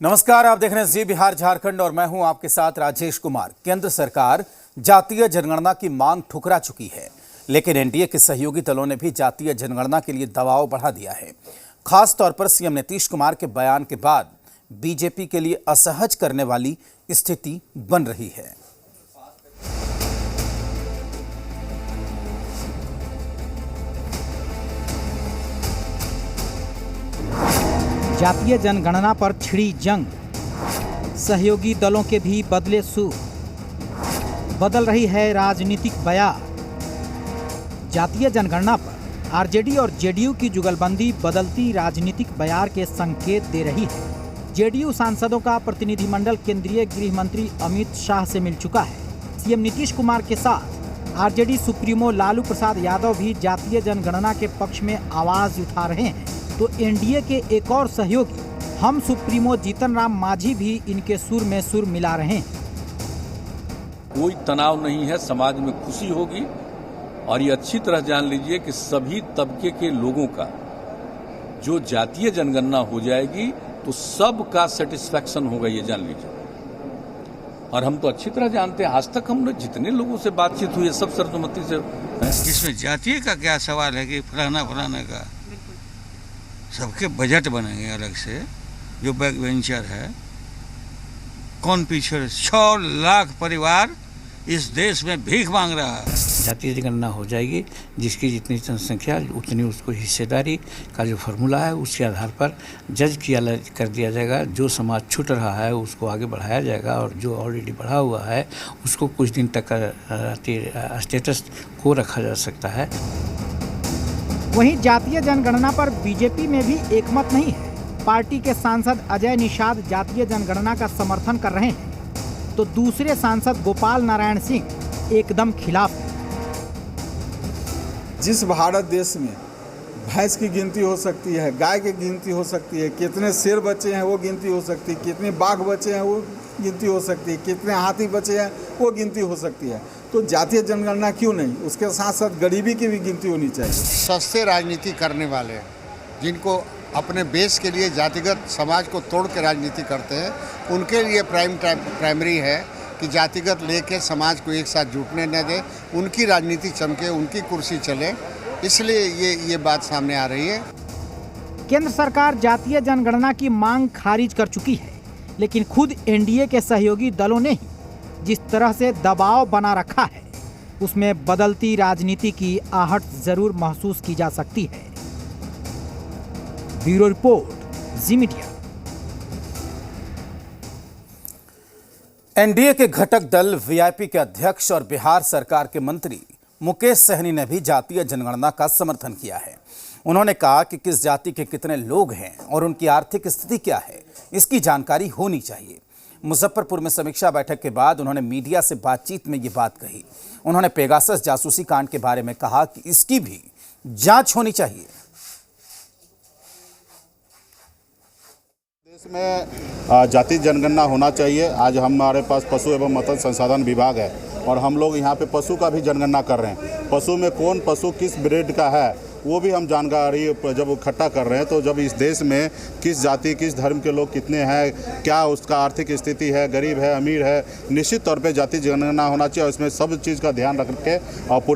नमस्कार, आप देख रहे हैं जी बिहार झारखंड और मैं हूं आपके साथ राजेश कुमार। केंद्र सरकार जातीय जनगणना की मांग ठुकरा चुकी है, लेकिन एनडीए के सहयोगी दलों ने भी जातीय जनगणना के लिए दबाव बढ़ा दिया है। खास तौर पर सीएम नीतीश कुमार के बयान के बाद बीजेपी के लिए असहज करने वाली स्थिति बन रही है। जातीय जनगणना पर छिड़ी जंग, सहयोगी दलों के भी बदले सुर, बदल रही है राजनीतिक बयार। जातीय जनगणना पर आरजेडी और जेडीयू की जुगलबंदी बदलती राजनीतिक बयार के संकेत दे रही है। जेडीयू सांसदों का प्रतिनिधिमंडल केंद्रीय गृह मंत्री अमित शाह से मिल चुका है। सीएम नीतीश कुमार के साथ आरजेडी सुप्रीमो लालू प्रसाद यादव भी जातीय जनगणना के पक्ष में आवाज उठा रहे हैं, तो एनडीए के एक और सहयोगी हम सुप्रीमो जीतन राम मांझी भी इनके सुर में सुर मिला रहे हैं। कोई तनाव नहीं है, समाज में खुशी होगी और ये अच्छी तरह जान लीजिए कि सभी तबके के लोगों का जो जातीय जनगणना हो जाएगी तो सबका सेटिस्फैक्शन होगा, ये जान लीजिए। और हम तो अच्छी तरह जानते हैं, आज तक हमने जितने लोगों से बातचीत हुई है सब सर्वसम्मति से। इसमें जातीय का क्या सवाल है कि फलाना का सबके बजट बनेंगे अलग से। जो बैक वेंचर है, कौन पीछे? 6 लाख परिवार इस देश में भीख मांग रहा है। जातीय जनगणना हो जाएगी, जिसकी जितनी जनसंख्या उतनी उसको हिस्सेदारी का जो फार्मूला है उसके आधार पर जज किया कर दिया जाएगा। जो समाज छूट रहा है उसको आगे बढ़ाया जाएगा और जो ऑलरेडी बढ़ा हुआ है उसको कुछ दिन तक स्टेटस को रखा जा सकता है। वहीं जातीय जनगणना पर बीजेपी में भी एकमत नहीं है। पार्टी के सांसद अजय निषाद जातीय जनगणना का समर्थन कर रहे हैं, तो दूसरे सांसद गोपाल नारायण सिंह एकदम खिलाफ हैं। जिस भारत देश में भैंस की गिनती हो सकती है, गाय की गिनती हो सकती है, कितने शेर बचे हैं वो गिनती हो सकती है, कितने बाघ बचे हैं वो गिनती हो सकती है, कितने हाथी बचे हैं वो गिनती हो सकती है, तो जातीय जनगणना क्यों नहीं? उसके साथ साथ गरीबी की भी गिनती होनी चाहिए। सस्ते राजनीति करने वाले जिनको अपने बेस के लिए जातिगत समाज को तोड़ के राजनीति करते हैं, उनके लिए प्राइमरी है कि जातिगत लेके समाज को एक साथ जुटने न दे, उनकी राजनीति चमके, उनकी कुर्सी चले, इसलिए ये बात सामने आ रही है। केंद्र सरकार जातीय जनगणना की मांग खारिज कर चुकी है, लेकिन खुद एनडीए के सहयोगी दलों ने ही जिस तरह से दबाव बना रखा है उसमें बदलती राजनीति की आहट जरूर महसूस की जा सकती है। ब्यूरो रिपोर्ट, जी मीडिया। एनडीए के घटक दल वीआईपी के अध्यक्ष और बिहार सरकार के मंत्री मुकेश सहनी ने भी जातीय जनगणना का समर्थन किया है। उन्होंने कहा कि किस जाति के कितने लोग हैं और उनकी आर्थिक स्थिति क्या है, इसकी जानकारी होनी चाहिए। मुजफ्फरपुर में समीक्षा बैठक के बाद उन्होंने मीडिया से बातचीत में ये बात कही। उन्होंने पेगासस जासूसी कांड के बारे में कहा कि इसकी भी जांच होनी चाहिए। देश में जातीय जनगणना होना चाहिए। आज हमारे पास पशु एवं मत्स्य संसाधन विभाग है और हम लोग यहाँ पे पशु का भी जनगणना कर रहे हैं। पशु में कौन पशु किस ब्रीड का है वो भी हम जानकारी जब इकट्ठा कर रहे हैं, तो जब इस देश में किस जाति किस धर्म के लोग कितने हैं, क्या उसका आर्थिक स्थिति है, गरीब है अमीर है, निश्चित तौर पे जातीय जनगणना होना चाहिए और इसमें सब चीज़ का ध्यान रख के और पूरे